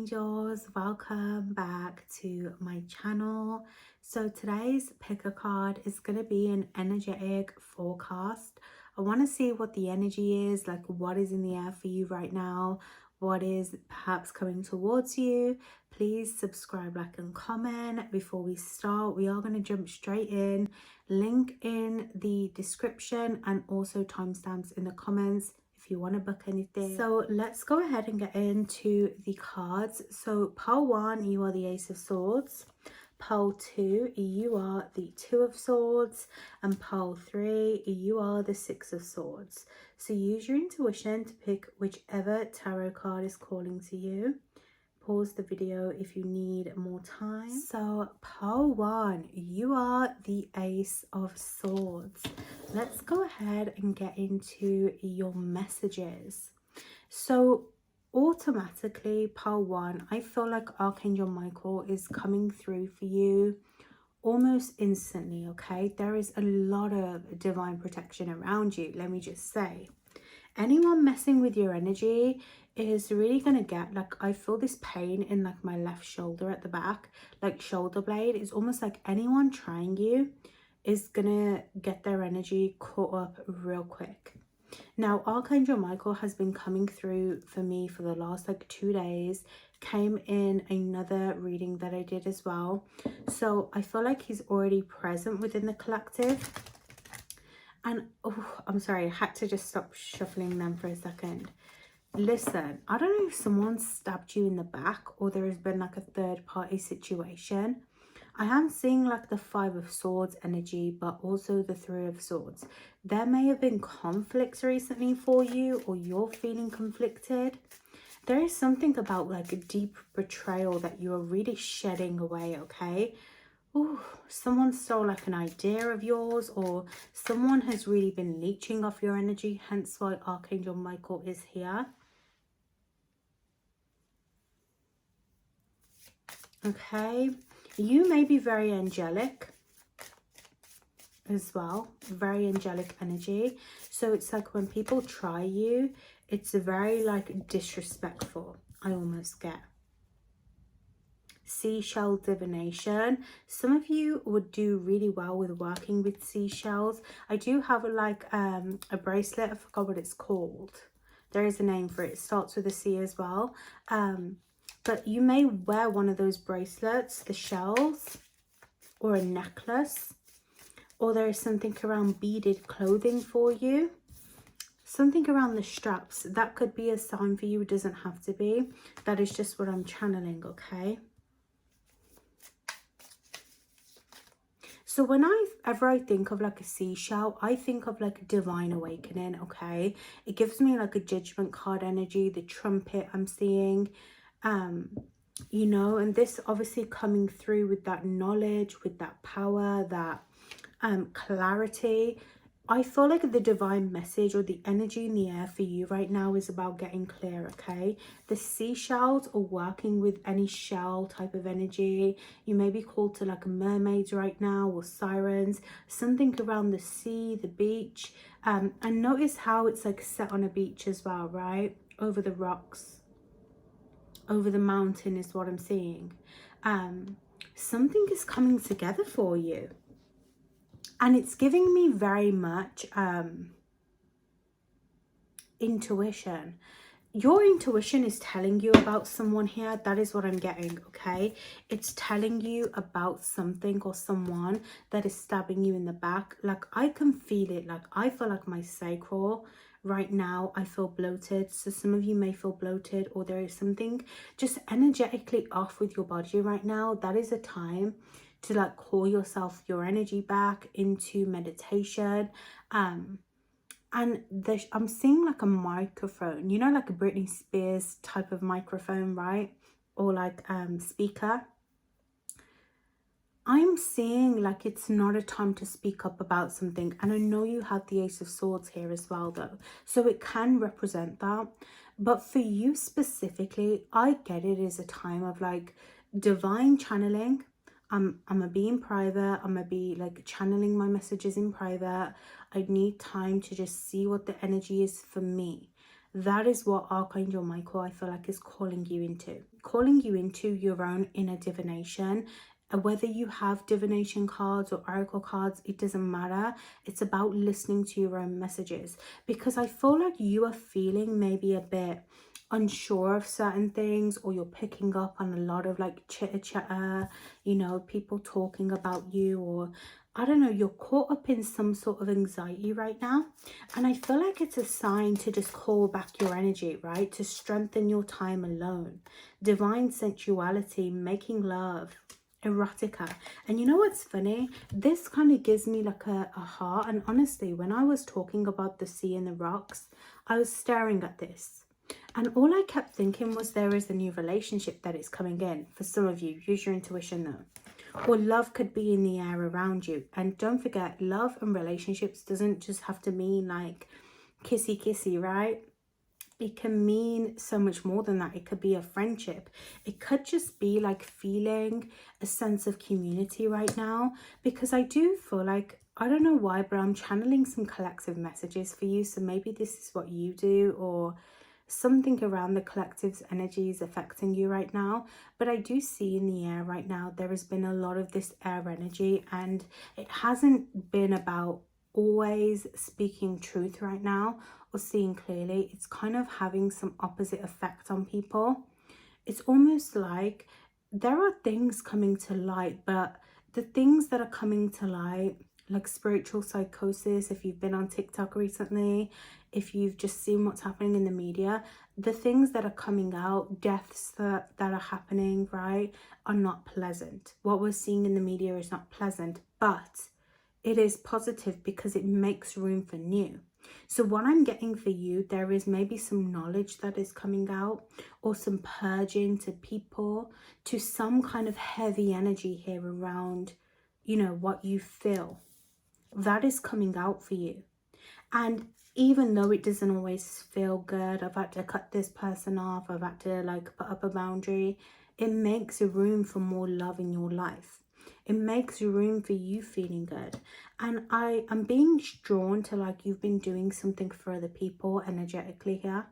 angels, welcome back to my channel. So today's pick a card is going to be an energetic forecast. I want to see what the energy is, like what is in the air for you right now, what is perhaps coming towards you. Please subscribe, like and comment. Before we start, we are going to jump straight in. Link in the description and also timestamps in the comments if you want to book anything. So let's go ahead and get into the cards. So pile 1, you are the Ace of Swords. Pile 2, you are the Two of Swords. And pile 3, you are the Six of Swords. So use your intuition to pick whichever tarot card is calling to you. Pause the video if you need more time. So pile 1, you are the Ace of Swords. Let's go ahead and get into your messages. So automatically, pile 1, I feel like Archangel Michael is coming through for you almost instantly, okay? There is a lot of divine protection around you, let me just say. Anyone messing with your energy is really gonna get, like, I feel this pain in like my left shoulder at the back, like shoulder blade. It's almost like anyone trying you is gonna get their energy caught up real quick. Now Archangel Michael has been coming through for me for the last like 2 days, came in another reading that I did as well. So I feel like he's already present within the collective. And oh, I'm sorry, I had to just stop shuffling them for a second. Listen, I don't know if someone stabbed you in the back or there has been like a third party situation. I am seeing like the Five of Swords energy, but also the Three of Swords. There may have been conflicts recently for you, or you're feeling conflicted. There is something about like a deep betrayal that you are really shedding away, okay? Ooh, someone stole like an idea of yours, or someone has really been leeching off your energy, hence why Archangel Michael is here. Okay, you may be very angelic as well, very angelic energy. So it's like when people try you, it's very like disrespectful, I almost get. Seashell divination. Some of you would do really well with working with seashells. I do have like a bracelet, I forgot what it's called. There is a name for it. It starts with a C as well. But you may wear one of those bracelets, the shells, or a necklace, or there is something around beaded clothing for you. Something around the straps. That could be a sign for you. It doesn't have to be. That is just what I'm channeling, okay? So whenever I think of like a seashell, I think of like a divine awakening, okay? It gives me like a judgment card energy, the trumpet I'm seeing, you know, and this obviously coming through with that knowledge, with that power, that clarity. I feel like the divine message or the energy in the air for you right now is about getting clear, okay? The seashells are working with any shell type of energy. You may be called to like mermaids right now, or sirens, something around the sea, the beach. And notice how it's like set on a beach as well, right? Over the rocks, over the mountain is what I'm seeing. Something is coming together for you. And it's giving me very much intuition. Your intuition is telling you about someone here. That is what I'm getting, okay? It's telling you about something or someone that is stabbing you in the back. Like, I can feel it. Like, I feel like my sacral right now, I feel bloated. So some of you may feel bloated, or there is something just energetically off with your body right now. That is a time to like call yourself, your energy back into meditation. And I'm seeing like a microphone, you know, like a Britney Spears type of microphone, right? Or like speaker. I'm seeing like it's not a time to speak up about something. And I know you have the Ace of Swords here as well though, so it can represent that. But for you specifically, I get it as a time of like divine channeling. I'm gonna be in private. I'm gonna be like channeling my messages in private. I need time to just see what the energy is for me. That is what Archangel Michael, I feel like, is calling you into your own inner divination. Whether you have divination cards or oracle cards, it doesn't matter. It's about listening to your own messages, because I feel like you are feeling maybe a bit unsure of certain things, or you're picking up on a lot of like chitter chatter, you know, people talking about you, or I don't know, you're caught up in some sort of anxiety right now. And I feel like it's a sign to just call back your energy, right? To strengthen your time alone. Divine sensuality, making love, erotica. And you know what's funny? This kind of gives me like a heart. And honestly, when I was talking about the sea and the rocks, I was staring at this. And all I kept thinking was there is a new relationship that is coming in. For some of you, use your intuition though. Or love could be in the air around you. And don't forget, love and relationships doesn't just have to mean like kissy kissy, right? It can mean so much more than that. It could be a friendship. It could just be like feeling a sense of community right now. Because I do feel like, I don't know why, but I'm channeling some collective messages for you. So maybe this is what you do, or something around the collective's energies affecting you right now. But I do see in the air right now, there has been a lot of this air energy, and it hasn't been about always speaking truth right now or seeing clearly. It's kind of having some opposite effect on people. It's almost like there are things coming to light, but the things that are coming to light, like spiritual psychosis, if you've been on TikTok recently, if you've just seen what's happening in the media, the things that are coming out, deaths that are happening, right, are not pleasant. What we're seeing in the media is not pleasant, but it is positive because it makes room for new. So what I'm getting for you, there is maybe some knowledge that is coming out, or some purging to people, to some kind of heavy energy here around, you know, what you feel. That is coming out for you. And even though it doesn't always feel good, I've had to cut this person off, I've had to like put up a boundary, it makes room for more love in your life. It makes room for you feeling good. And I'm being drawn to like you've been doing something for other people energetically here.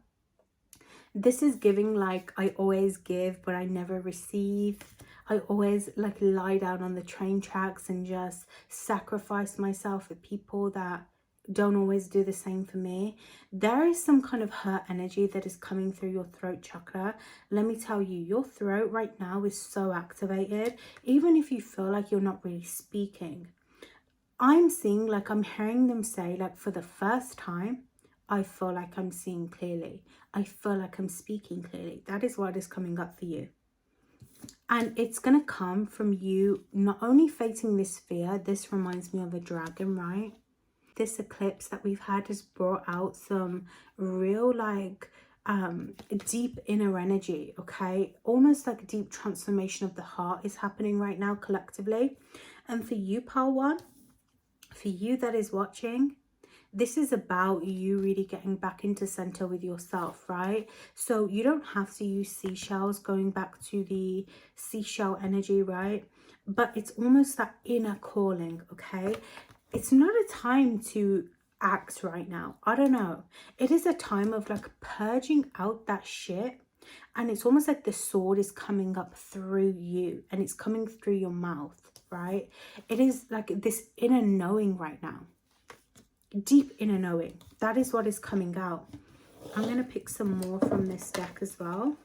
This is giving like I always give but I never receive. I always like lie down on the train tracks and just sacrifice myself for people that don't always do the same for me. There is some kind of hurt energy that is coming through your throat chakra. Let me tell you, your throat right now is so activated. Even if you feel like you're not really speaking, I'm seeing, like I'm hearing them say, like for the first time, I feel like I'm seeing clearly. I feel like I'm speaking clearly. That is what is coming up for you. And it's going to come from you not only facing this fear. This reminds me of a dragon, right? This eclipse that we've had has brought out some real like deep inner energy, okay? Almost like a deep transformation of the heart is happening right now collectively. And for you, Pile One, for you that is watching, this is about you really getting back into center with yourself, right? So you don't have to use seashells, going back to the seashell energy, right? But it's almost that inner calling, okay? It's not a time to act right now. I don't know. It is a time of like purging out that shit. And it's almost like the sword is coming up through you and it's coming through your mouth, right? It is like this inner knowing right now. Deep inner knowing. That is what is coming out. I'm going to pick some more from this deck as well.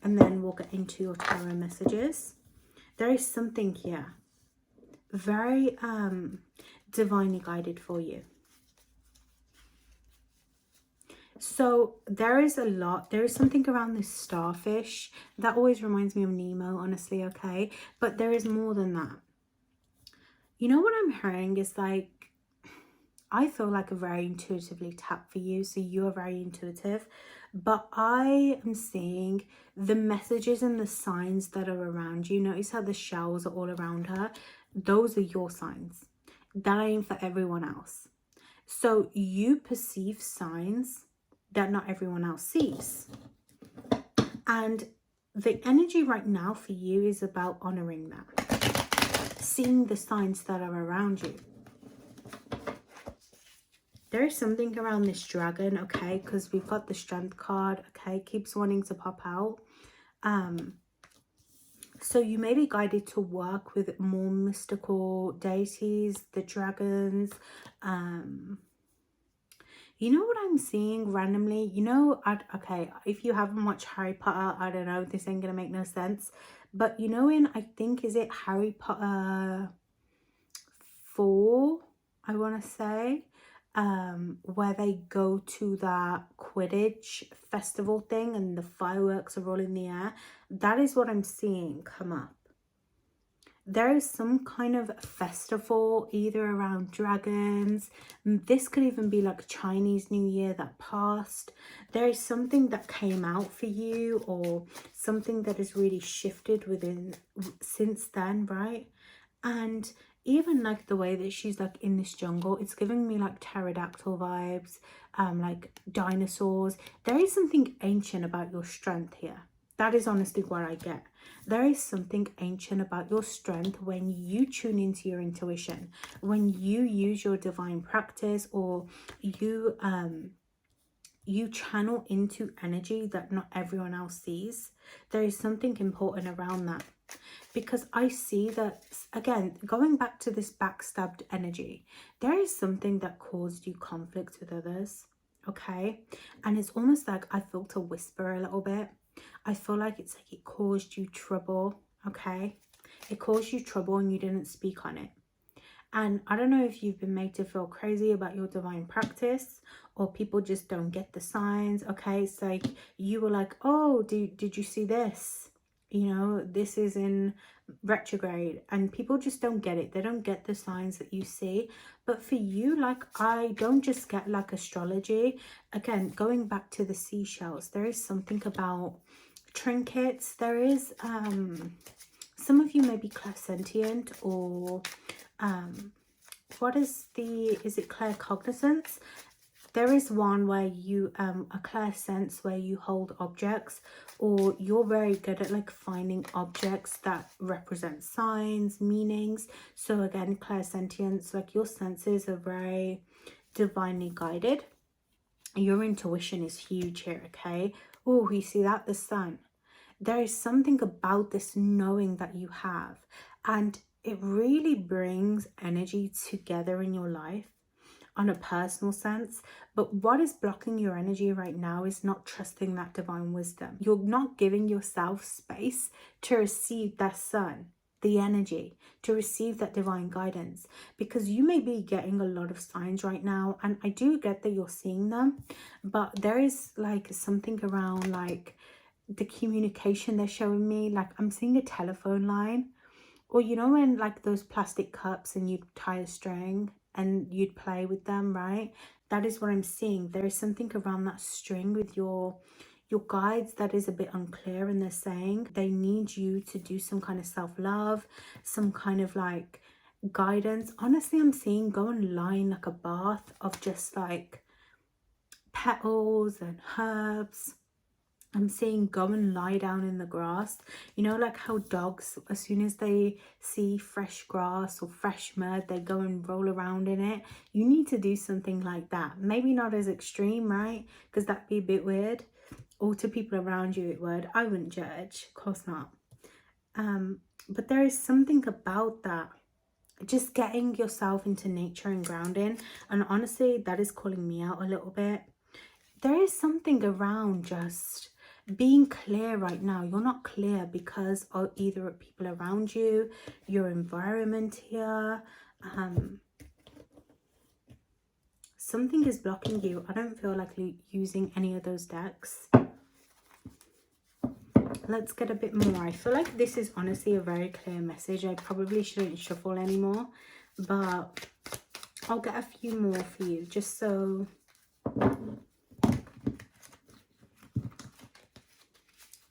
And then we'll get into your tarot messages. There is something here. Very divinely guided for you. So there is a lot. There is something around this starfish. That always reminds me of Nemo, honestly, okay? But there is more than that. You know what I'm hearing is like, I feel like a very intuitively tapped for you. So you are very intuitive. But I am seeing the messages and the signs that are around you. Notice how the shells are all around her. Those are your signs. That ain't for everyone else. So you perceive signs that not everyone else sees. And the energy right now for you is about honoring that. Seeing the signs that are around you. There is something around this dragon, okay, because we've got the strength card, okay, keeps wanting to pop out. So you may be guided to work with more mystical deities, the dragons. You know what I'm seeing randomly? You know, okay, if you haven't watched Harry Potter, I don't know, this ain't gonna make no sense. But you know, in, I think, is it Harry Potter 4, I want to say, where they go to that Quidditch festival thing and the fireworks are all in the air. That is what I'm seeing come up. There is some kind of festival either around dragons. This could even be like Chinese New Year that passed. There is something that came out for you, or something that has really shifted within since then, right? And even like the way that she's like in this jungle, it's giving me like pterodactyl vibes, like dinosaurs. There is something ancient about your strength here. That is honestly what I get. There is something ancient about your strength when you tune into your intuition, when you use your divine practice, or you channel into energy that not everyone else sees. There is something important around that, because I see that, again, going back to this backstabbed energy, there is something that caused you conflict with others, okay? And it's almost like I feel to whisper a little bit. I feel like it's like it caused you trouble, okay? It caused you trouble and you didn't speak on it. And I don't know if you've been made to feel crazy about your divine practice, or people just don't get the signs, okay? It's like you were like, oh, did you see this? You know, this is in retrograde, and people just don't get it. They don't get the signs that you see. But for you, like, I don't just get like astrology. Again, going back to the seashells, there is something about trinkets. There is some of you may be clairsentient, or what is it claircognizance? There is one where you a clairsense, where you hold objects, or you're very good at like finding objects that represent signs, meanings. So again, clairsentience, like your senses are very divinely guided. Your intuition is huge here, okay? Oh, you see that, the sun. There is something about this knowing that you have, and it really brings energy together in your life on a personal sense. But what is blocking your energy right now is not trusting that divine wisdom. You're not giving yourself space to receive that sun, the energy, to receive that divine guidance, because you may be getting a lot of signs right now, and I do get that you're seeing them, but there is like something around like the communication they're showing me. Like I'm seeing a telephone line, or you know when like those plastic cups and you tie a string and you'd play with them, right? That is what I'm seeing. There is something around that string with your guides that is a bit unclear, and they're saying they need you to do some kind of self-love, some kind of like guidance. Honestly, I'm seeing go and lie in like a bath of just like petals and herbs. I'm seeing go and lie down in the grass. You know, like how dogs, as soon as they see fresh grass or fresh mud, they go and roll around in it. You need to do something like that. Maybe not as extreme, right? Because that'd be a bit weird. Or to people around you, it would. I wouldn't judge. Of course not. But there is something about that. Just getting yourself into nature and grounding. And honestly, that is calling me out a little bit. There is something around just being clear right now. You're not clear because of either people around you, your environment here. Something is blocking you. I don't feel like using any of those decks. Let's get a bit more. I feel like this is honestly a very clear message. I probably shouldn't shuffle anymore, but I'll get a few more for you just so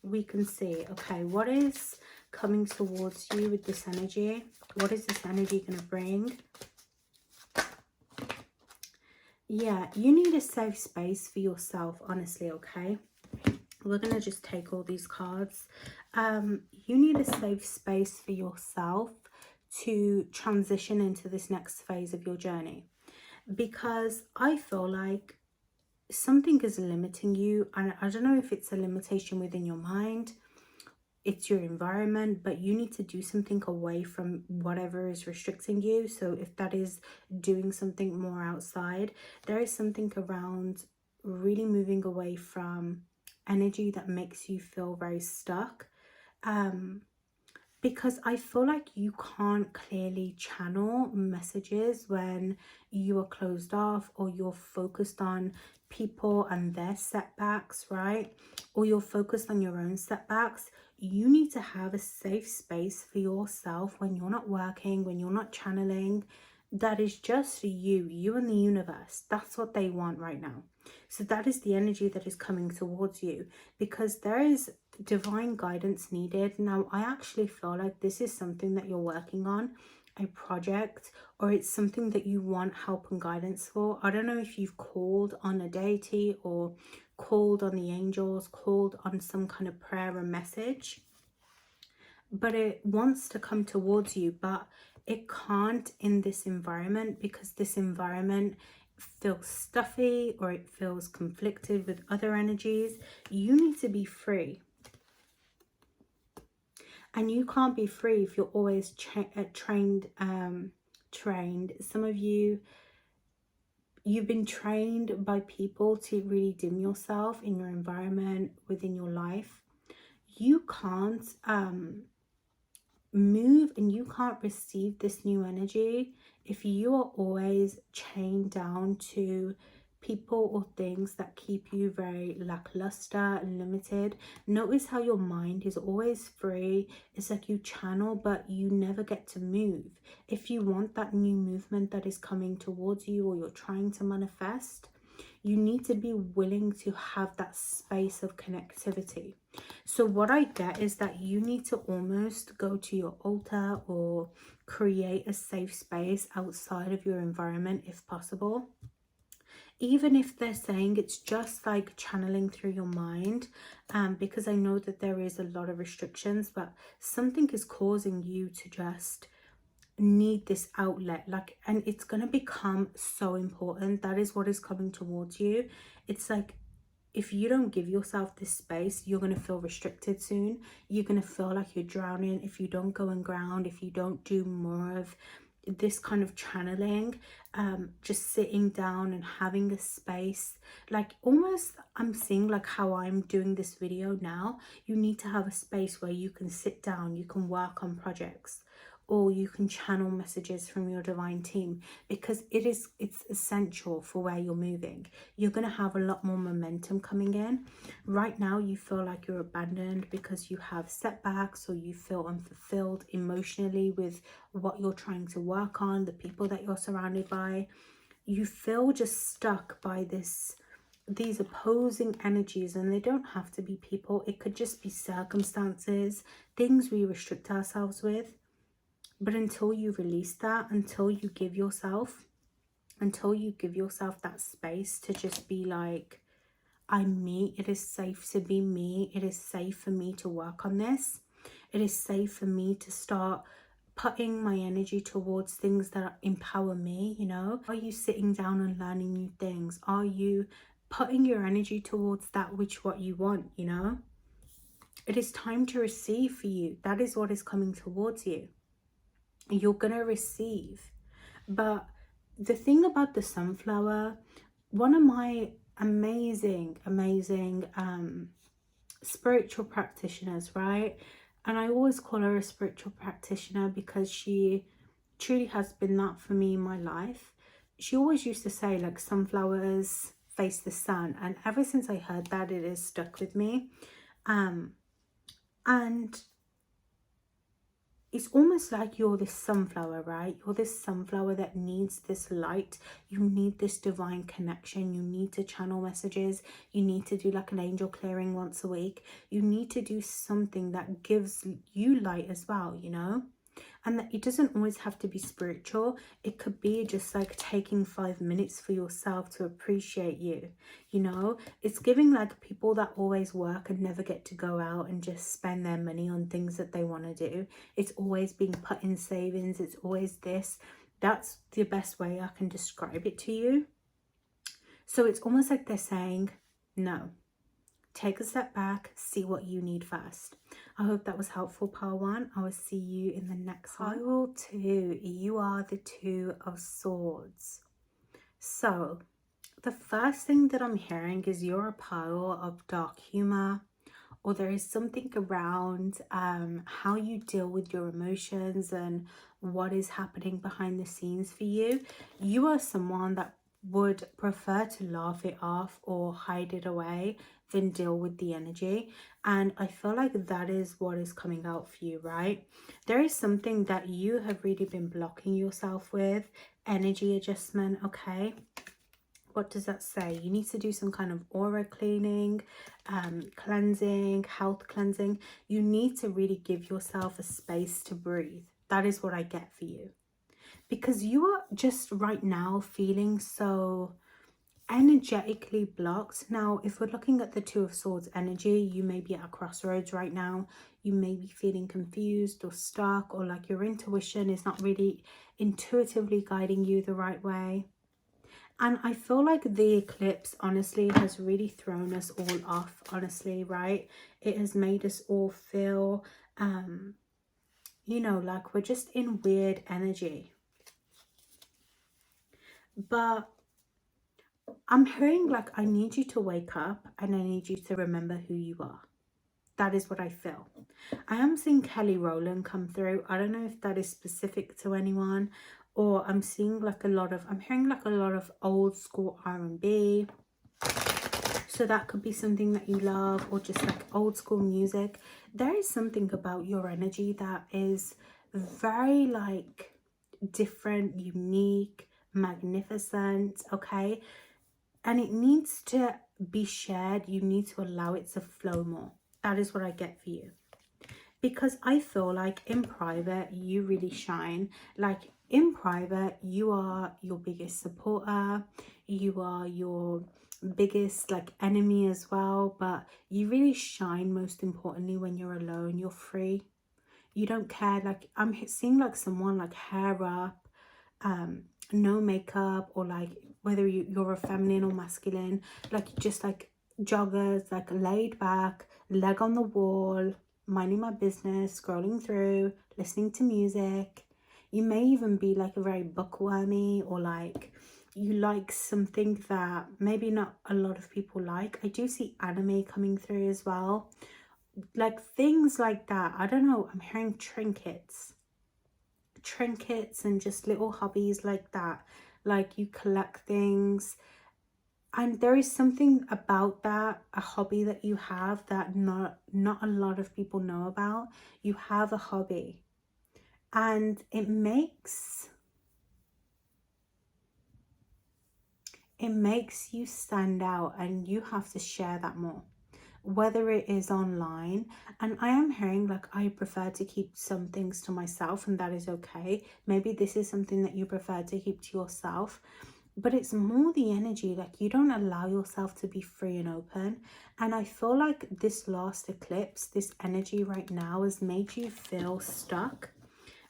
we can see. Okay, what is coming towards you with this energy? What is this energy going to bring? Yeah, you need a safe space for yourself, honestly, okay? We're going to just take all these cards. You need a safe space for yourself to transition into this next phase of your journey. because I feel like something is limiting you. And I don't know if it's a limitation within your mind, it's your environment, but you need to do something away from whatever is restricting you. So if that is doing something more outside, there is something around really moving away from energy that makes you feel very stuck. Because I feel like you can't clearly channel messages when you are closed off, or you're focused on people and their setbacks, right? Or you're focused on your own setbacks. You need to have a safe space for yourself when you're not working, when you're not channeling, that is just you and the universe. That's what they want right now. So that is the energy that is coming towards you, because there is divine guidance needed. Now, I actually feel like this is something that you're working on, a project, or it's something that you want help and guidance for. I don't know if you've called on a deity, or called on the angels, called on some kind of prayer or message, but it wants to come towards you, but it can't in this environment, because this environment feels stuffy, or it feels conflicted with other energies. You need to be free. And you can't be free if you're always trained. Some of you, you've been trained by people to really dim yourself in your environment, within your life. You can't move, and you can't receive this new energy if you are always chained down to people or things that keep you very lackluster and limited. Notice how your mind is always free. It's like you channel, but you never get to move. If you want that new movement that is coming towards you, or you're trying to manifest, you need to be willing to have that space of connectivity. So what I get is that you need to almost go to your altar, or create a safe space outside of your environment if possible. Even if they're saying it's just like channeling through your mind, because I know that there is a lot of restrictions, but something is causing you to just need this outlet, like, and it's going to become so important. That is what is coming towards you. It's like, if you don't give yourself this space, you're going to feel restricted soon. You're going to feel like you're drowning if you don't go and ground, if you don't do more of this kind of channeling, just sitting down and having a space. Like, almost, I'm seeing like how I'm doing this video now. You need to have a space where you can sit down, you can work on projects, or you can channel messages from your divine team, because it's essential for where you're moving. You're going to have a lot more momentum coming in. Right now you feel like you're abandoned because you have setbacks, or you feel unfulfilled emotionally with what you're trying to work on, the people that you're surrounded by. You feel just stuck by these opposing energies, and they don't have to be people. It could just be circumstances, things we restrict ourselves with. But until you release that, until you give yourself that space to just be like, I'm me, it is safe to be me, it is safe for me to work on this, it is safe for me to start putting my energy towards things that empower me, you know? Are you sitting down and learning new things? Are you putting your energy towards that which what you want, you know? It is time to receive for you. That is what is coming towards you. You're gonna receive. But the thing about the sunflower, one of my amazing spiritual practitioners, right? And I always call her a spiritual practitioner because she truly has been that for me in my life. She always used to say, like, sunflowers face the sun, and ever since I heard that, it has stuck with me. And it's almost like you're this sunflower, right? You're this sunflower that needs this light. You need this divine connection. You need to channel messages. You need to do like an angel clearing once a week. You need to do something that gives you light as well, you know? And that it doesn't always have to be spiritual. It could be just like taking 5 minutes for yourself to appreciate you, you know? It's giving like people that always work and never get to go out and just spend their money on things that they want to do. It's always being put in savings. It's always this. That's the best way I can describe it to you. So it's almost like they're saying, no, take a step back, see what you need first. I hope that was helpful, pile 1. I will see you in the next one. Pile 2, you are the 2 of Swords. So the first thing that I'm hearing is you're a pile of dark humor, or there is something around how you deal with your emotions and what is happening behind the scenes for you. You are someone that would prefer to laugh it off or hide it away than deal with the energy. And I feel like that is what is coming out for you, right? There is something that you have really been blocking yourself with, energy adjustment, okay? What does that say? You need to do some kind of aura cleaning, cleansing, health cleansing. You need to really give yourself a space to breathe. That is what I get for you. Because you are just right now feeling so energetically blocked. Now, if we're looking at the 2 of Swords energy, you may be at a crossroads right now. You may be feeling confused or stuck, or like your intuition is not really intuitively guiding you the right way. And I feel like the eclipse, honestly, has really thrown us all off, honestly, right? It has made us all feel, you know, like we're just in weird energy. But I'm hearing like, I need you to wake up and I need you to remember who you are. That is what I feel. I am seeing Kelly Rowland come through. I don't know if that is specific to anyone, or I'm seeing like I'm hearing like a lot of old school R&B. So that could be something that you love, or just like old school music. There is something about your energy that is very like different, unique, magnificent, okay? And it needs to be shared. You need to allow it to flow more. That is what I get for you. Because I feel like in private, you really shine. Like in private, you are your biggest supporter. You are your biggest like enemy as well. But you really shine most importantly when you're alone. You're free. You don't care. Like I'm seeing like someone like hair up, no makeup, or like whether you're a feminine or masculine, like just like joggers, like laid back, leg on the wall, minding my business, scrolling through, listening to music. You may even be like a very bookwormy, or like you like something that maybe not a lot of people like. I do see anime coming through as well, like things like that. I don't know, I'm hearing trinkets and just little hobbies like that. Like you collect things, and there is something about that, a hobby that you have that not a lot of people know about. You have a hobby, and it makes you stand out, and you have to share that more, whether it is online. And I am hearing like, I prefer to keep some things to myself, and that is okay. Maybe this is something that you prefer to keep to yourself, but it's more the energy, like you don't allow yourself to be free and open. And I feel like this last eclipse, this energy right now, has made you feel stuck,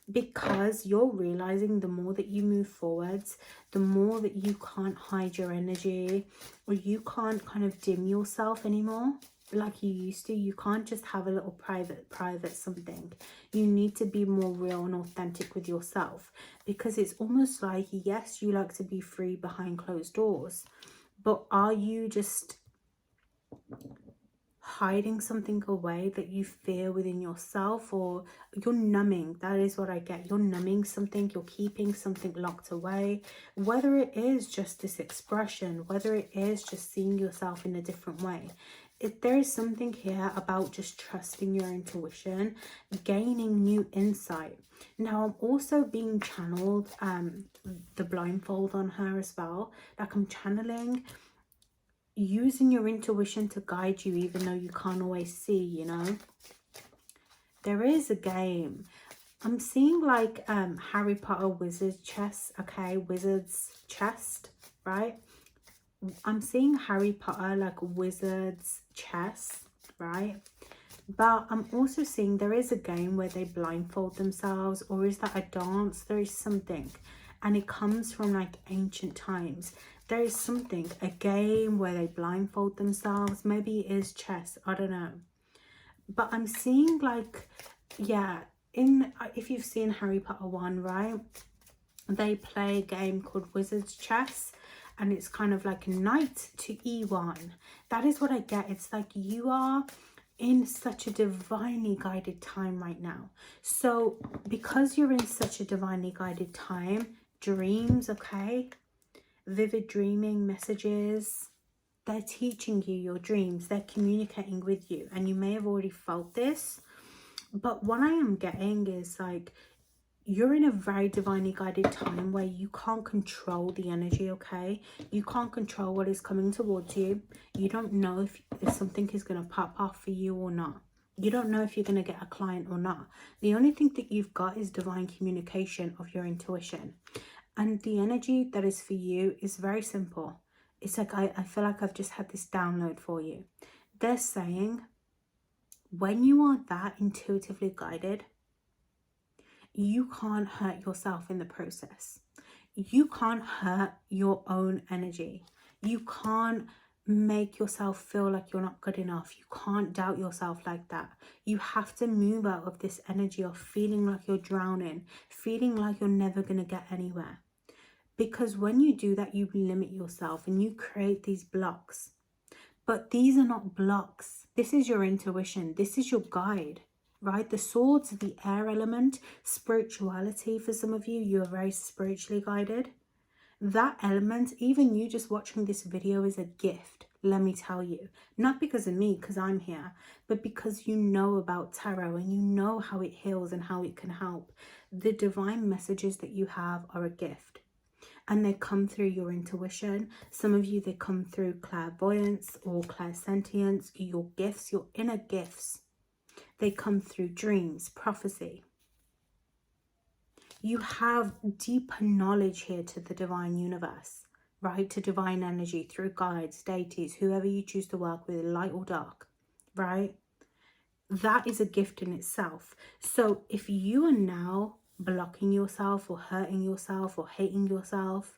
because you're realizing the more that you move forwards, the more that you can't hide your energy, or you can't kind of dim yourself anymore like you used to. You can't just have a little private something. You need to be more real and authentic with yourself, because it's almost like, yes, you like to be free behind closed doors, but are you just hiding something away that you fear within yourself? Or you're numbing? That is what I get. You're numbing something, you're keeping something locked away, whether it is just this expression, whether it is just seeing yourself in a different way. There is something here about just trusting your intuition, gaining new insight. Now I'm also being channeled the blindfold on her as well. Like I'm channeling using your intuition to guide you, even though you can't always see, you know. There is a game. I'm seeing like Harry Potter wizard chest, okay, wizard's chest, right? I'm seeing Harry Potter like wizard's chest, right? But I'm also seeing there is a game where they blindfold themselves, or is that a dance? There is something. and it comes from like ancient times. There is something, a game where they blindfold themselves. Maybe it is chess, I don't know. But I'm seeing like, yeah, if you've seen Harry Potter 1, right, they play a game called Wizard's Chess, and it's kind of like knight to e1. That is what I get. It's like you are in such a divinely guided time right now. So because you're in such a divinely guided time, dreams, okay, vivid dreaming, messages, they're teaching you your dreams, they're communicating with you, and you may have already felt this. But what I am getting is like, you're in a very divinely guided time where you can't control the energy, okay? You can't control what is coming towards you. You don't know if something is going to pop off for you or not. You don't know if you're going to get a client or not. The only thing that you've got is divine communication of your intuition. And the energy that is for you is very simple. It's like, I feel like I've just had this download for you. They're saying, when you are that intuitively guided, you can't hurt yourself in the process. You can't hurt your own energy. You can't make yourself feel like you're not good enough. You can't doubt yourself like that. You have to move out of this energy of feeling like you're drowning, feeling like you're never going to get anywhere. Because when you do that, you limit yourself and you create these blocks. But these are not blocks. This is your intuition. This is your guide. Right? The swords, the air element, spirituality. For some of you, you are very spiritually guided. That element, even you just watching this video, is a gift, let me tell you. Not because of me, because I'm here, but because you know about tarot and you know how it heals and how it can help. The divine messages that you have are a gift. And they come through your intuition. Some of you, they come through clairvoyance or clairsentience, your gifts, your inner gifts. They come through dreams, prophecy. You have deeper knowledge here to the divine universe, right? To divine energy through guides, deities, whoever you choose to work with, light or dark, right? That is a gift in itself. So if you are now blocking yourself or hurting yourself or hating yourself,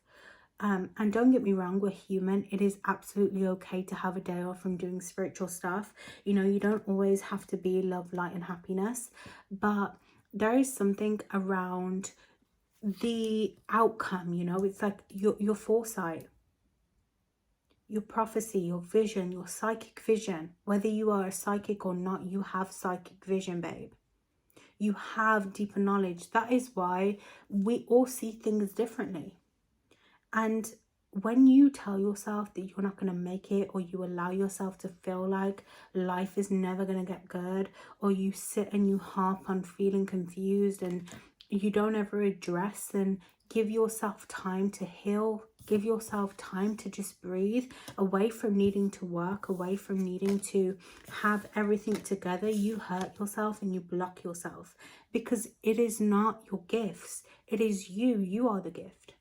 and don't get me wrong, we're human. It is absolutely okay to have a day off from doing spiritual stuff. You know, you don't always have to be love, light and happiness, but there is something around the outcome, you know. It's like your foresight, your prophecy, your vision, your psychic vision. Whether you are a psychic or not, you have psychic vision, babe. You have deeper knowledge. That is why we all see things differently. And when you tell yourself that you're not going to make it, or you allow yourself to feel like life is never going to get good, or you sit and you harp on feeling confused and you don't ever address and give yourself time to heal, give yourself time to just breathe, away from needing to work, away from needing to have everything together, you hurt yourself and you block yourself, because it is not your gifts. It is you. You are the gift.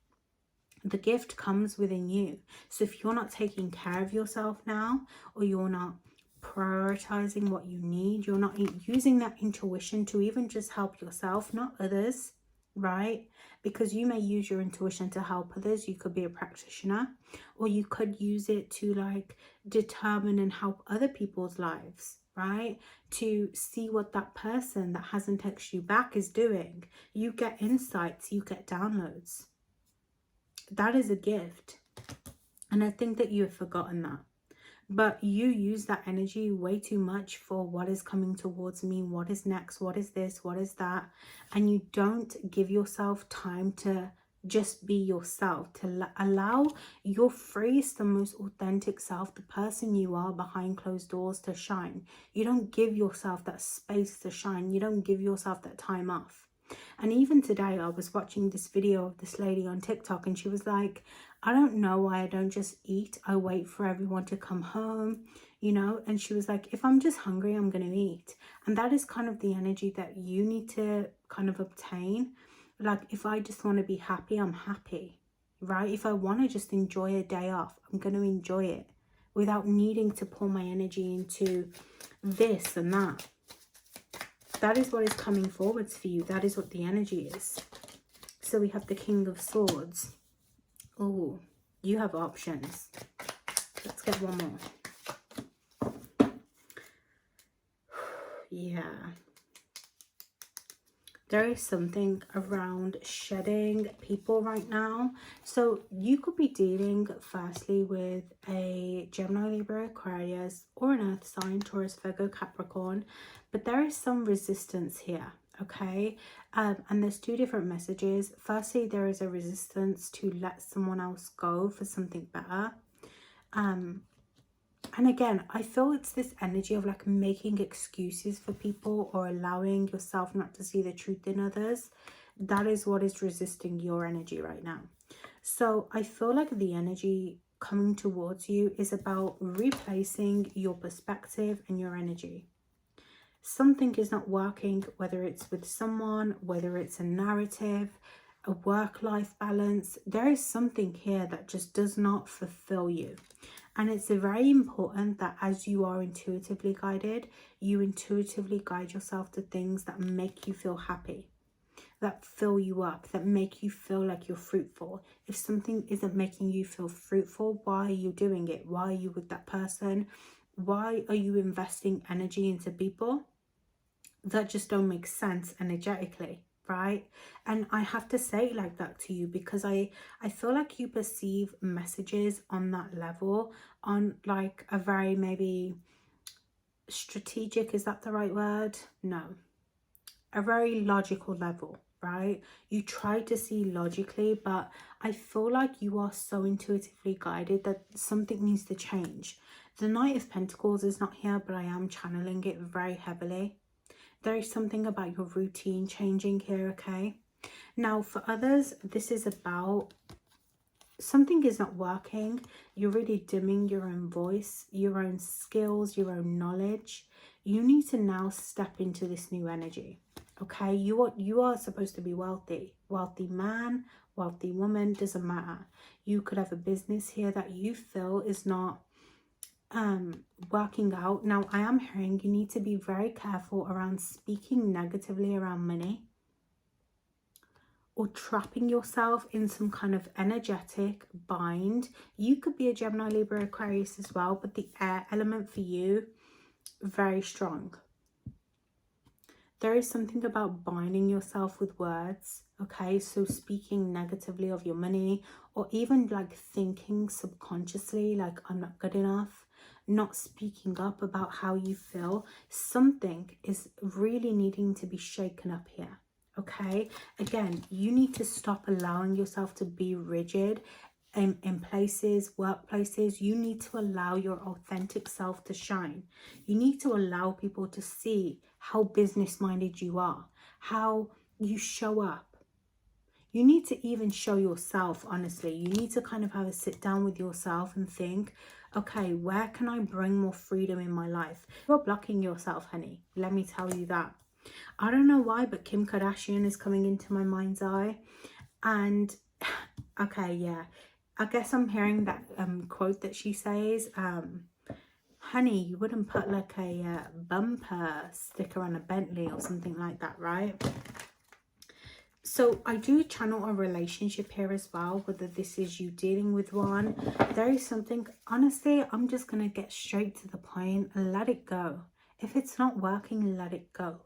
The gift comes within you. So if you're not taking care of yourself now, or you're not prioritizing what you need, you're not using that intuition to even just help yourself, not others, right? Because you may use your intuition to help others. You could be a practitioner, or you could use it to like determine and help other people's lives, right? To see what that person that hasn't texted you back is doing. You get insights, you get downloads. That is a gift. And I think that you have forgotten that. But you use that energy way too much for what is coming towards me, what is next, what is this, what is that. And you don't give yourself time to just be yourself, to allow your freest and most authentic self, the person you are behind closed doors, to shine. You don't give yourself that space to shine. You don't give yourself that time off. And even today, I was watching this video of this lady on TikTok, and she was like, I don't know why I don't just eat. I wait for everyone to come home, you know. And she was like, if I'm just hungry, I'm going to eat. And that is kind of the energy that you need to kind of obtain. Like, if I just want to be happy, I'm happy, right? If I want to just enjoy a day off, I'm going to enjoy it without needing to pour my energy into this and that. That is what is coming forwards for you. That is what the energy is. So we have the King of Swords. Oh, you have options. Let's get one more. Yeah. There is something around shedding people right now. So you could be dealing firstly with a Gemini, Libra, Aquarius, or an Earth sign, Taurus, Virgo, Capricorn. But there is some resistance here, okay? And there's two different messages. Firstly, there is a resistance to let someone else go for something better. And again, I feel it's this energy of like making excuses for people or allowing yourself not to see the truth in others. That is what is resisting your energy right now. So I feel like the energy coming towards you is about replacing your perspective and your energy. Something is not working, whether it's with someone, whether it's a narrative, a work-life balance. There is something here that just does not fulfill you. And it's very important that as you are intuitively guided, you intuitively guide yourself to things that make you feel happy, that fill you up, that make you feel like you're fruitful. If something isn't making you feel fruitful, why are you doing it? Why are you with that person? Why are you investing energy into people that just don't make sense energetically? Right? And I have to say it like that to you because I feel like you perceive messages on that level, on like a very maybe strategic, is that the right word? No, a very logical level, right? You try to see logically, but I feel like you are so intuitively guided that something needs to change. The Knight of Pentacles is not here, but I am channeling it very heavily. There is something about your routine changing here, okay? Now, for others, this is about something is not working. You're really dimming your own voice, your own skills, your own knowledge. You need to now step into this new energy, okay? You are supposed to be wealthy. Wealthy man, wealthy woman, doesn't matter. You could have a business here that you feel is not working out. Now I am hearing you need to be very careful around speaking negatively around money or trapping yourself in some kind of energetic bind. You could be a Gemini, Libra, Aquarius as well, but the air element for you, very strong. There is something about binding yourself with words, okay? So speaking negatively of your money, or even like thinking subconsciously like I'm not good enough, not speaking up about how you feel. Something is really needing to be shaken up here, okay? Again, you need to stop allowing yourself to be rigid in places, workplaces. You need to allow your authentic self to shine. You need to allow people to see how business minded you are, how you show up. You need to even show yourself, honestly. You need to kind of have a sit down with yourself and think, okay, where can I bring more freedom in my life? You're blocking yourself, honey. Let me tell you that. I don't know why, but Kim Kardashian is coming into my mind's eye. And okay, yeah, I guess I'm hearing that quote that she says, honey, you wouldn't put like a bumper sticker on a Bentley or something like that, right? So I do channel a relationship here as well, whether this is you dealing with one. There is something, honestly, I'm just going to get straight to the point and let it go. If it's not working, let it go.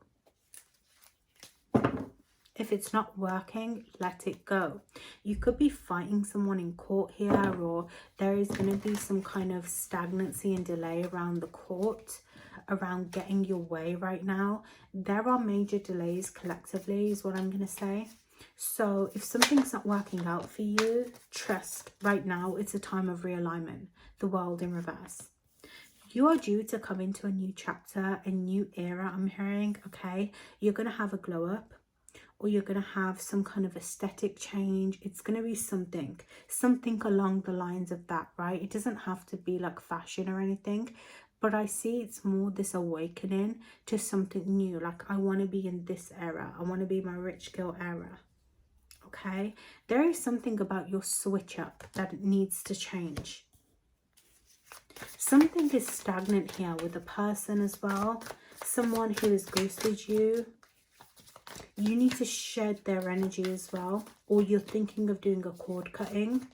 If it's not working, let it go. You could be fighting someone in court here, or there is going to be some kind of stagnancy and delay around the court, around getting your way right now. There are major delays collectively is what I'm going to say. So if something's not working out for you, trust right now it's a time of realignment. The world in reverse. You are due to come into a new chapter, a new era, I'm hearing, okay? You're going to have a glow up, or you're going to have some kind of aesthetic change. It's going to be something along the lines of that, right? It doesn't have to be like fashion or anything, but I see it's more this awakening to something new. Like, I want to be in this era. I want to be my rich girl era, okay? There is something about your switch up that needs to change. Something is stagnant here with a person as well. Someone who has ghosted you. You need to shed their energy as well, or you're thinking of doing a cord cutting.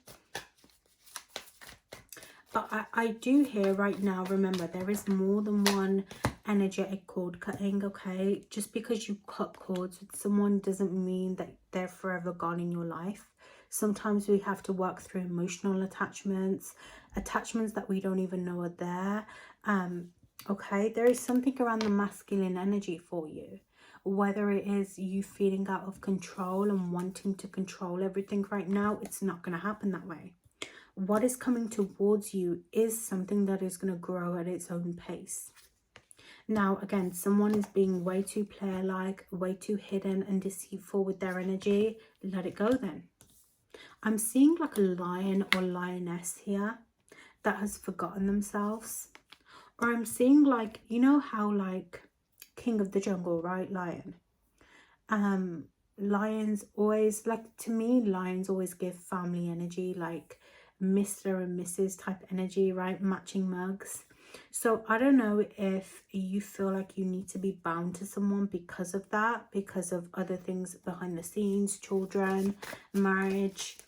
But I do hear right now, remember, there is more than one energetic cord cutting, okay? Just because you cut cords with someone doesn't mean that they're forever gone in your life. Sometimes we have to work through emotional attachments that we don't even know are there. Okay, there is something around the masculine energy for you. Whether it is you feeling out of control and wanting to control everything right now, it's not going to happen that way. What is coming towards you is something that is going to grow at its own pace. Now, again, someone is being way too player-like, way too hidden and deceitful with their energy. Let it go then. I'm seeing like a lion or lioness here that has forgotten themselves. Or I'm seeing like, you know how like King of the Jungle, right? Lion. Lions always, like, to me, lions always give family energy, like Mr. and Mrs. type energy, right? Matching mugs. So I don't know if you feel like you need to be bound to someone because of that, because of other things behind the scenes, children, marriage,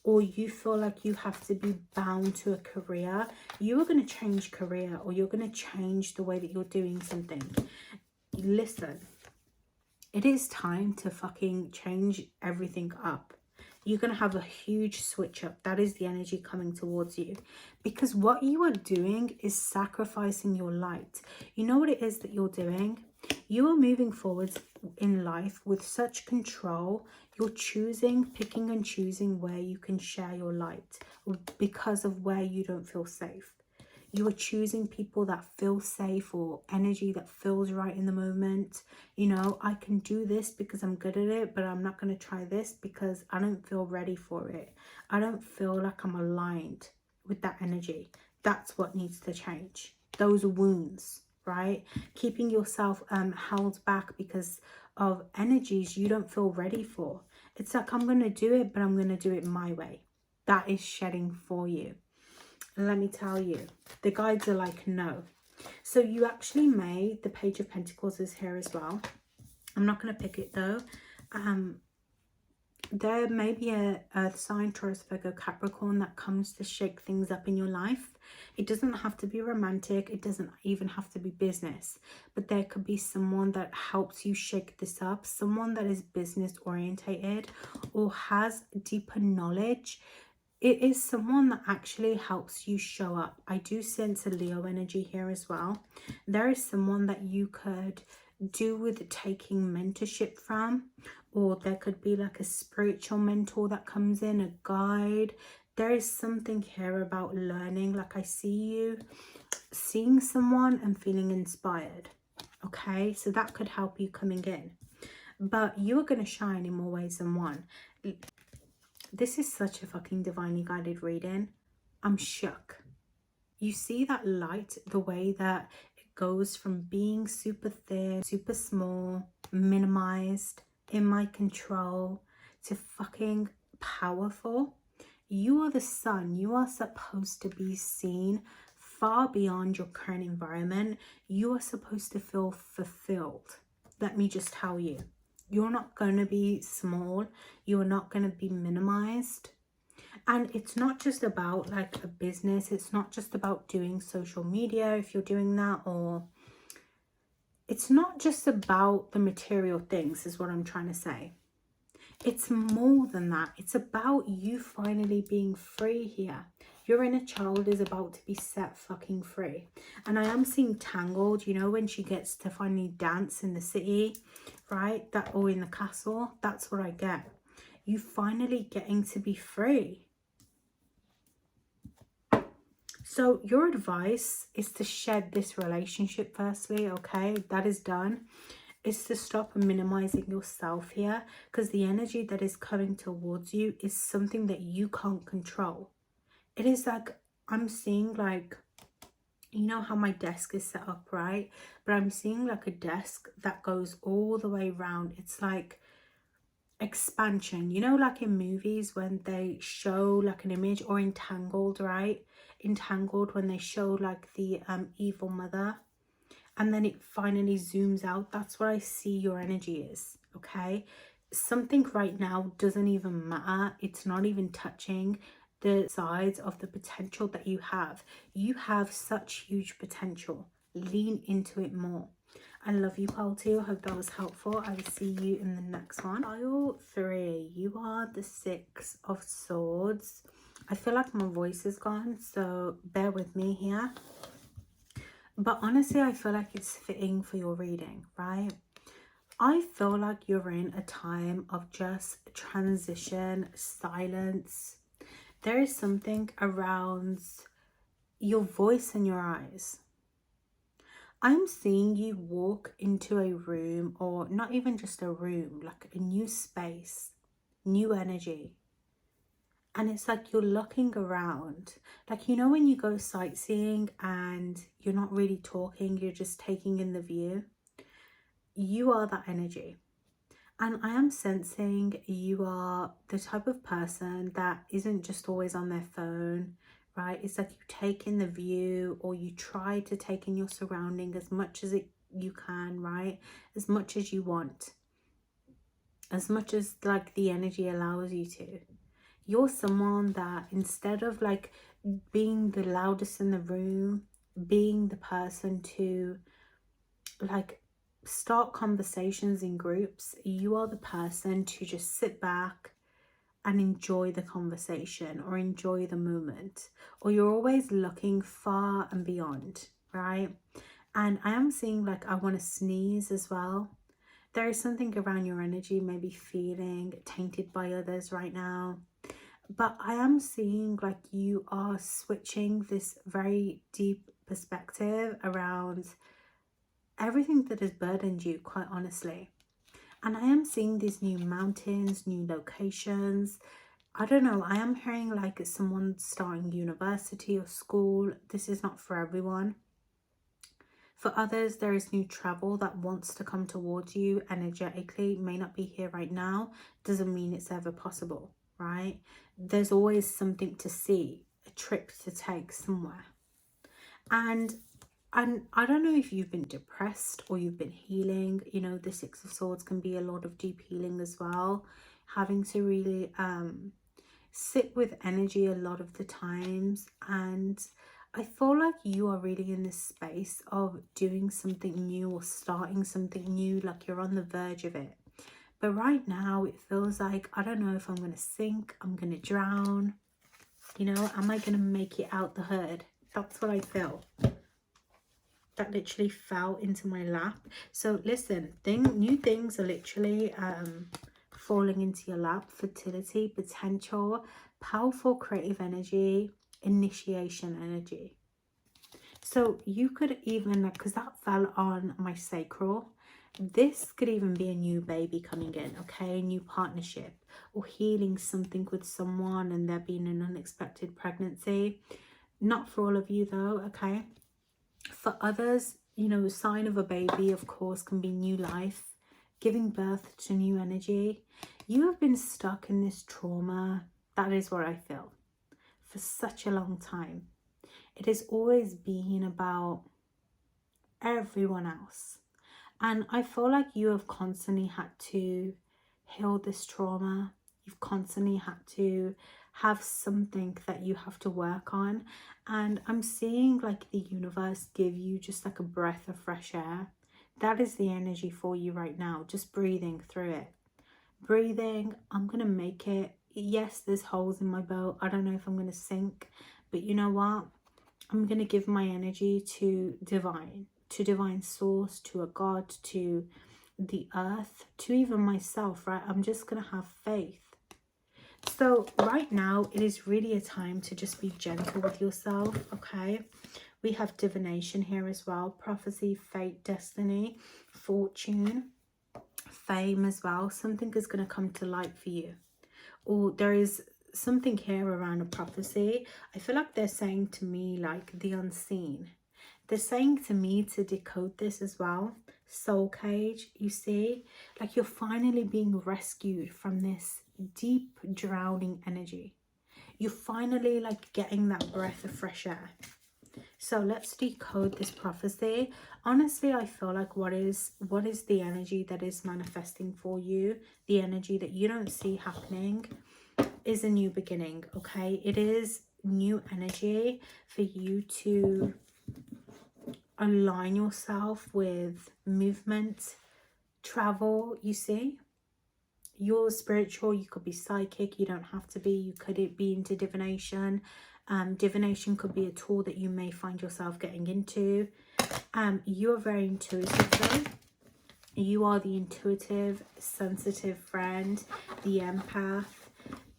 or you feel like you have to be bound to a career. You are going to change career, or you're going to change the way that you're doing something. Listen, it is time to fucking change everything up. You're going to have a huge switch up. That is the energy coming towards you. Because what you are doing is sacrificing your light. You know what it is that you're doing? You are moving forwards in life with such control. You're picking and choosing where you can share your light because of where you don't feel safe. You are choosing people that feel safe, or energy that feels right in the moment. You know, I can do this because I'm good at it, but I'm not going to try this because I don't feel ready for it. I don't feel like I'm aligned with that energy. That's what needs to change. Those wounds, right? Keeping yourself held back because of energies you don't feel ready for. It's like, I'm going to do it, but I'm going to do it my way. That is shedding for you. And let me tell you, the guides are like, no. So you actually made the Page of Pentacles is here as well. I'm not going to pick it though. There may be a Earth sign, Taurus, Virgo, Capricorn that comes to shake things up in your life. It doesn't have to be romantic. It doesn't even have to be business. But there could be someone that helps you shake this up. Someone that is business orientated or has deeper knowledge. It is someone that actually helps you show up. I do sense a Leo energy here as well. There is someone that you could do with taking mentorship from, or there could be like a spiritual mentor that comes in, a guide. There is something here about learning. Like, I see you seeing someone and feeling inspired. Okay, so that could help you coming in. But you are going to shine in more ways than one. This is such a fucking divinely guided reading. I'm shook. You see that light, the way that it goes from being super thin, super small, minimized, in my control, to fucking powerful. You are the sun. You are supposed to be seen far beyond your current environment. You are supposed to feel fulfilled. Let me just tell you. You're not going to be small. You're not going to be minimized. And it's not just about like a business. It's not just about doing social media if you're doing that, or it's not just about the material things is what I'm trying to say. It's more than that. It's about you finally being free here. Your inner child is about to be set fucking free. And I am seeing Tangled, you know, when she gets to finally dance in the city, right? That, or in the castle. That's what I get. You finally getting to be free. So your advice is to shed this relationship firstly, okay? That is done. It's to stop minimizing yourself here, because the energy that is coming towards you is something that you can't control. It is like, I'm seeing like, you know how my desk is set up, right? But I'm seeing like a desk that goes all the way around. It's like expansion, you know, like in movies when they show like an image, or Entangled, right? Entangled, when they show like the evil mother, and then it finally zooms out. That's what I see your energy is, okay? Something right now doesn't even matter. It's not even touching the sides of the potential that you have. You have such huge potential. Lean into it more. I love you, pile 2. I hope that was helpful. I will see you in the next one. Pile 3, you are the 6 of Swords. I feel like my voice is gone, so bear with me here. But honestly, I feel like it's fitting for your reading, right? I feel like you're in a time of just transition, silence. There is something around your voice and your eyes. I'm seeing you walk into a room, or not even just a room, like a new space, new energy. And it's like you're looking around. Like, you know, when you go sightseeing and you're not really talking, you're just taking in the view. You are that energy. And I am sensing you are the type of person that isn't just always on their phone, right? It's like you take in the view, or you try to take in your surrounding as much as you can, right? As much as you want. As much as like the energy allows you to. You're someone that instead of like being the loudest in the room, being the person to like start conversations in groups, you are the person to just sit back and enjoy the conversation or enjoy the moment, or you're always looking far and beyond, right? And I am seeing like I want to sneeze as well. There is something around your energy maybe feeling tainted by others right now, but I am seeing like you are switching this very deep perspective around everything that has burdened you, quite honestly. And I am seeing these new mountains, new locations. I don't know, I am hearing like someone starting university or school. This is not for everyone. For others, there is new travel that wants to come towards you energetically. It may not be here right now. Doesn't mean it's ever possible, right? There's always something to see, a trip to take somewhere. And I don't know if you've been depressed or you've been healing. You know, the 6 of Swords can be a lot of deep healing as well. Having to really sit with energy a lot of the times. And I feel like you are really in this space of doing something new or starting something new, like you're on the verge of it. But right now it feels like, I don't know if I'm going to sink, I'm going to drown. You know, am I going to make it out the hood? That's what I feel. That literally fell into my lap. So listen, new things are literally falling into your lap. Fertility, potential, powerful creative energy, initiation energy. So you could even, because that fell on my sacral, this could even be a new baby coming in, okay? New partnership, or healing something with someone and there being an unexpected pregnancy. Not for all of you though, okay? For others, you know, the sign of a baby, of course, can be new life, giving birth to new energy. You have been stuck in this trauma, that is what I feel, for such a long time. It has always been about everyone else. And I feel like you have constantly had to heal this trauma. You've constantly had to have something that you have to work on. And I'm seeing like the universe give you just like a breath of fresh air. That is the energy for you right now. Just breathing through it. Breathing, I'm going to make it. Yes, there's holes in my boat. I don't know if I'm going to sink. But you know what? I'm going to give my energy to divine source, to a God, to the earth, to even myself, right? I'm just going to have faith. So right now, it is really a time to just be gentle with yourself, okay? We have divination here as well. Prophecy, fate, destiny, fortune, fame as well. Something is going to come to light for you. Or there is something here around a prophecy. I feel like they're saying to me like the unseen. They're saying to me to decode this as well. Soul cage, you see, like you're finally being rescued from this deep drowning energy. You're finally like getting that breath of fresh air. So let's decode this prophecy. Honestly, I feel like what is the energy that is manifesting for you? The energy that you don't see happening is a new beginning, okay? It is new energy for you to align yourself with movement, travel, you see. You're spiritual, you could be psychic, you don't have to be. You could be into divination. Divination could be a tool that you may find yourself getting into. You are very intuitive though. You are the intuitive, sensitive friend, the empath.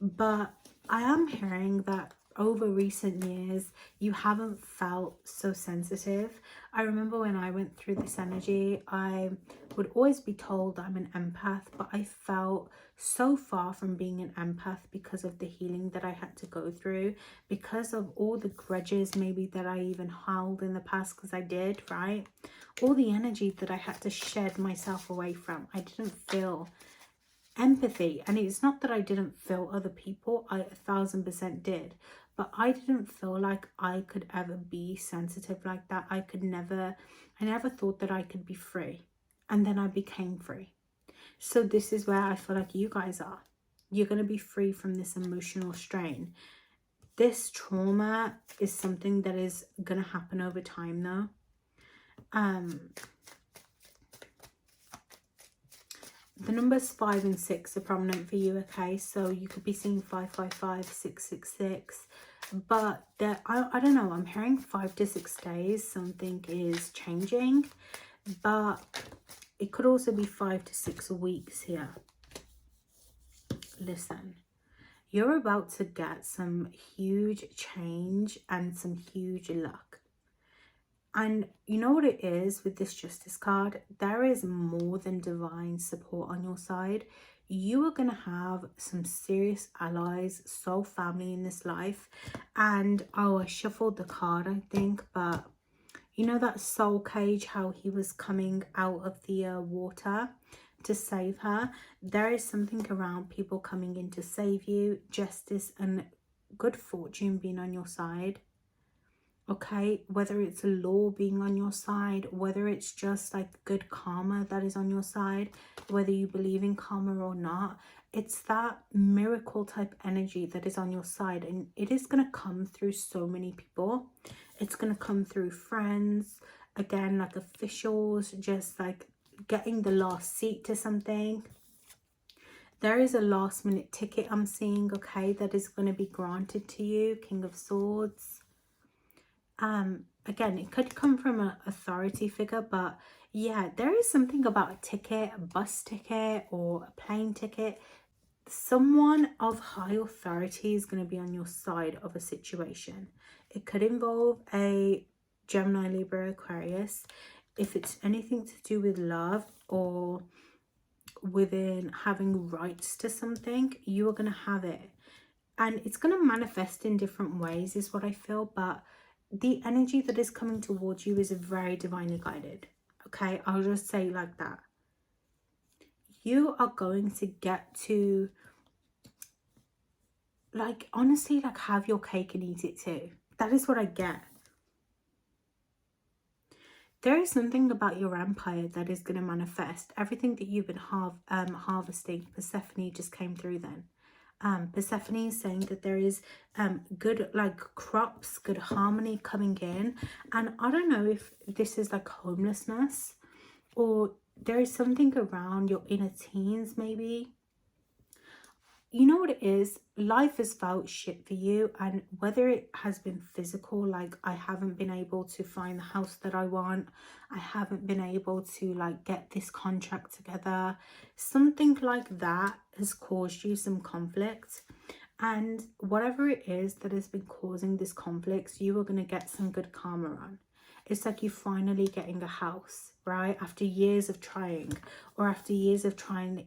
But I am hearing that over recent years, you haven't felt so sensitive. I remember when I went through this energy, I would always be told I'm an empath, but I felt so far from being an empath because of the healing that I had to go through, because of all the grudges maybe that I even held in the past, because I did, right? All the energy that I had to shed myself away from. I didn't feel empathy, and it's not that I didn't feel other people, I 1000% did, but I didn't feel like I could ever be sensitive like that. I never thought that I could be free, and then I became free. So this is where I feel like you guys are. You're going to be free from this emotional strain. This trauma is something that is going to happen over time though. The numbers 5 and 6 are prominent for you, okay? So you could be seeing 555, 666. But I don't know, I'm hearing 5 to 6 days, something is changing. But it could also be 5 to 6 weeks here. Listen, you're about to get some huge change and some huge luck. And you know what it is with this Justice card? There is more than divine support on your side. You are going to have some serious allies, soul family in this life. And oh, I shuffled the card, I think. But you know that soul cage, how he was coming out of the water to save her? There is something around people coming in to save you. Justice and good fortune being on your side. Okay, whether it's a law being on your side, whether it's just like good karma that is on your side, whether you believe in karma or not, it's that miracle type energy that is on your side, and it is going to come through so many people. It's going to come through friends, again, like officials, just like getting the last seat to something. There is a last minute ticket I'm seeing, okay, that is going to be granted to you. King of Swords. Again, it could come from an authority figure, but yeah, there is something about a ticket, a bus ticket or a plane ticket. Someone of high authority is going to be on your side of a situation. It could involve a Gemini, Libra, Aquarius. If it's anything to do with love or within having rights to something, you are going to have it. And it's going to manifest in different ways is what I feel, but the energy that is coming towards you is very divinely guided. Okay, I'll just say it like that. You are going to get to, like, honestly, like, have your cake and eat it too. That is what I get. There is something about your empire that is going to manifest. Everything that you've been harvesting, Persephone just came through then. Persephone is saying that there is good like crops, good harmony coming in. And I don't know if this is like homelessness or there is something around your inner teens maybe. You know what it is? Life has felt shit for you, and whether it has been physical, like I haven't been able to find the house that I want, I haven't been able to like get this contract together, something like that has caused you some conflict. And whatever it is that has been causing this conflict, you are going to get some good karma on. It's like you finally getting a house, right? After years of trying, or after years of trying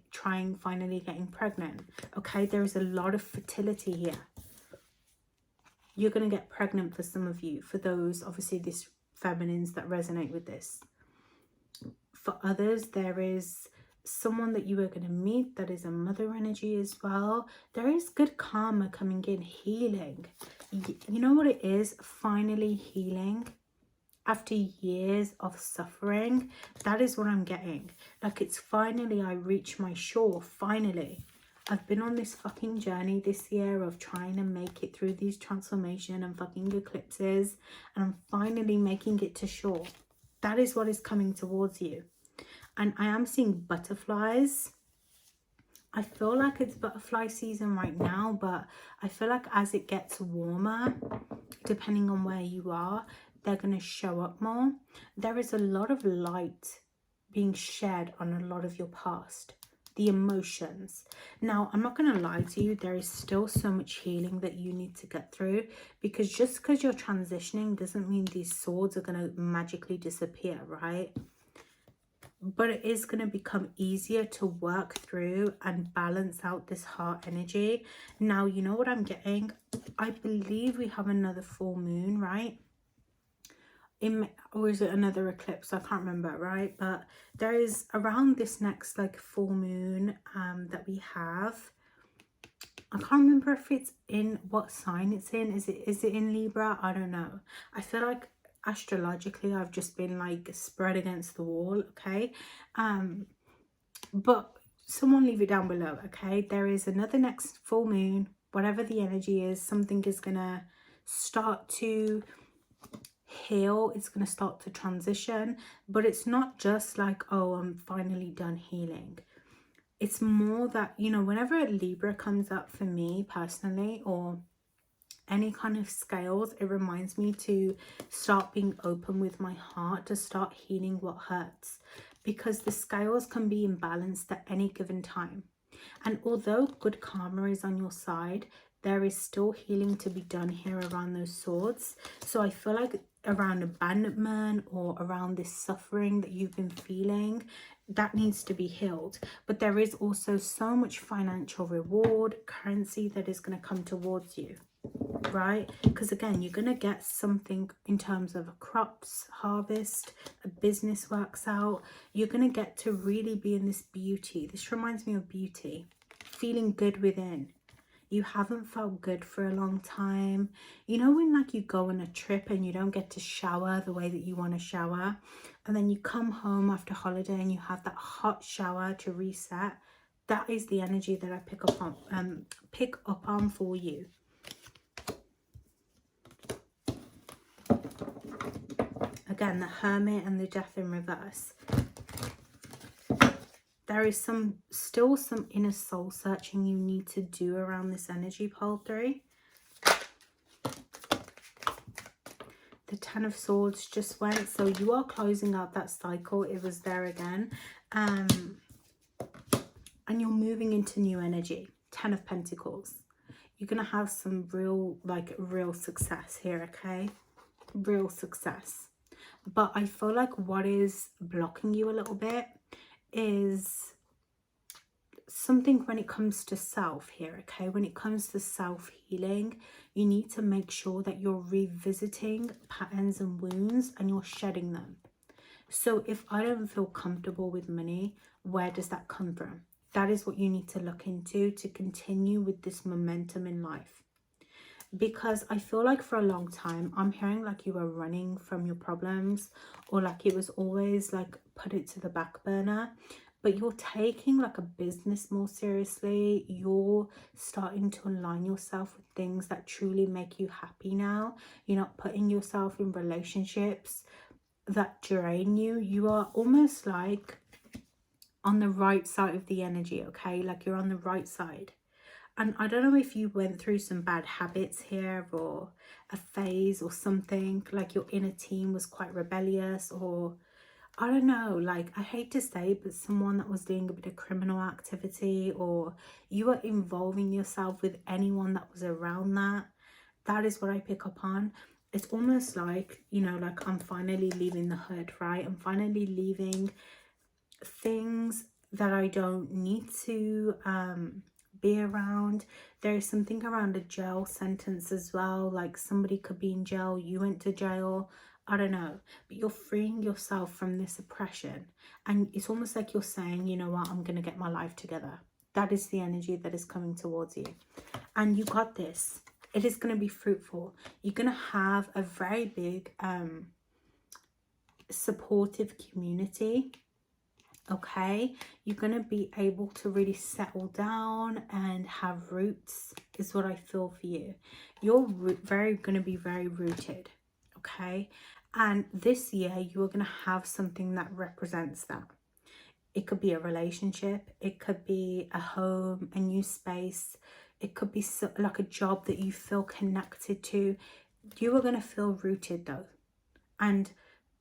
finally getting pregnant. Okay, there is a lot of fertility here. You're going to get pregnant for some of you. For those, obviously, this feminines that resonate with this. For others, there is someone that you are going to meet that is a mother energy as well. There is good karma coming in, healing. You know what it is? Finally healing after years of suffering. That is what I'm getting. Like, it's finally, I reach my shore. Finally, I've been on this fucking journey this year of trying to make it through these transformation and fucking eclipses, and I'm finally making it to shore. That is what is coming towards you. And I am seeing butterflies. I feel like it's butterfly season right now, but I feel like as it gets warmer, depending on where you are, they're going to show up more. There is a lot of light being shed on a lot of your past, the emotions. Now, I'm not going to lie to you, there is still so much healing that you need to get through, because just because you're transitioning doesn't mean these swords are going to magically disappear, right? But it is going to become easier to work through and balance out this heart energy. Now, you know what I'm getting? I believe we have another full moon, right? Or is it another eclipse? I can't remember, right? But there is around this next like full moon that we have. I can't remember if it's in what sign it's in. Is it in Libra? I don't know. I feel like astrologically I've just been like spread against the wall, okay? But someone leave it down below, okay? There is another next full moon, whatever the energy is, something is gonna start to heal, it's going to start to transition. But it's not just like, oh, I'm finally done healing. It's more that, you know, whenever a Libra comes up for me personally, or any kind of scales, it reminds me to start being open with my heart, to start healing what hurts, because the scales can be imbalanced at any given time. And although good karma is on your side, there is still healing to be done here around those swords. So I feel like around abandonment or around this suffering that you've been feeling, that needs to be healed. But there is also so much financial reward, currency that is going to come towards you, right? Because again, you're going to get something in terms of crops, harvest, a business works out. You're going to get to really be in this beauty. This reminds me of beauty, feeling good within. You haven't felt good for a long time. You know when like you go on a trip and you don't get to shower the way that you want to shower, and then you come home after holiday and you have that hot shower to reset? That is the energy that I pick up on for you. Again, the Hermit and the Death in reverse. There is still some inner soul searching you need to do around this energy, pole 3. The Ten of Swords just went, so you are closing out that cycle. It was there again. And you're moving into new energy. 10 of Pentacles. You're going to have some real success here, okay? Real success. But I feel like what is blocking you a little bit is something when it comes to self here, okay? When it comes to self-healing, you need to make sure that you're revisiting patterns and wounds and you're shedding them. So if I don't feel comfortable with money, where does that come from? That is what you need to look into to continue with this momentum in life. Because I feel like for a long time, I'm hearing like you were running from your problems, or like it was always like put it to the back burner. But you're taking like a business more seriously. You're starting to align yourself with things that truly make you happy now. You're not putting yourself in relationships that drain you. You are almost like on the right side of the energy, okay? Like you're on the right side. And I don't know if you went through some bad habits here, or a phase or something, like your inner teen was quite rebellious, or I don't know, like I hate to say, but someone that was doing a bit of criminal activity, or you were involving yourself with anyone that was around that. That is what I pick up on. It's almost like, you know, like I'm finally leaving the hood, right? I'm finally leaving things that I don't need to be around. There is something around a jail sentence as well, like somebody could be in jail, you went to jail. I don't know, but you're freeing yourself from this oppression. And it's almost like you're saying, you know what, I'm going to get my life together. That is the energy that is coming towards you. And you got this. It is going to be fruitful. You're going to have a very big supportive community. Okay, you're going to be able to really settle down and have roots, is what I feel for you. You're going to be very rooted. Okay, and this year you are going to have something that represents that. It could be a relationship, it could be a home, a new space, it could be like a job that you feel connected to. You are going to feel rooted though. And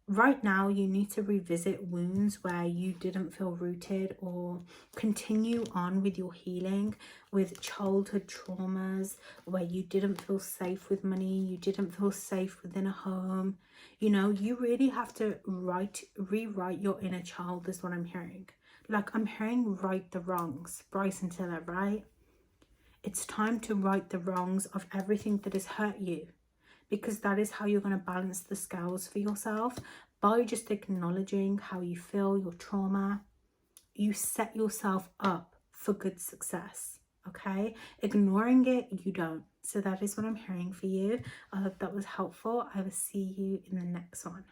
right now you need to revisit wounds where you didn't feel rooted, or continue on with your healing with childhood traumas where you didn't feel safe with money, you didn't feel safe within a home. You know, you really have to rewrite your inner child, is what I'm hearing. Like, I'm hearing right the wrongs, Bryson Tiller, right? It's time to right the wrongs of everything that has hurt you, because that is how you're going to balance the scales for yourself. By just acknowledging how you feel, your trauma, you set yourself up for good success. Okay, ignoring it, you don't. So that is what I'm hearing for you. I hope that was helpful. I will see you in the next one.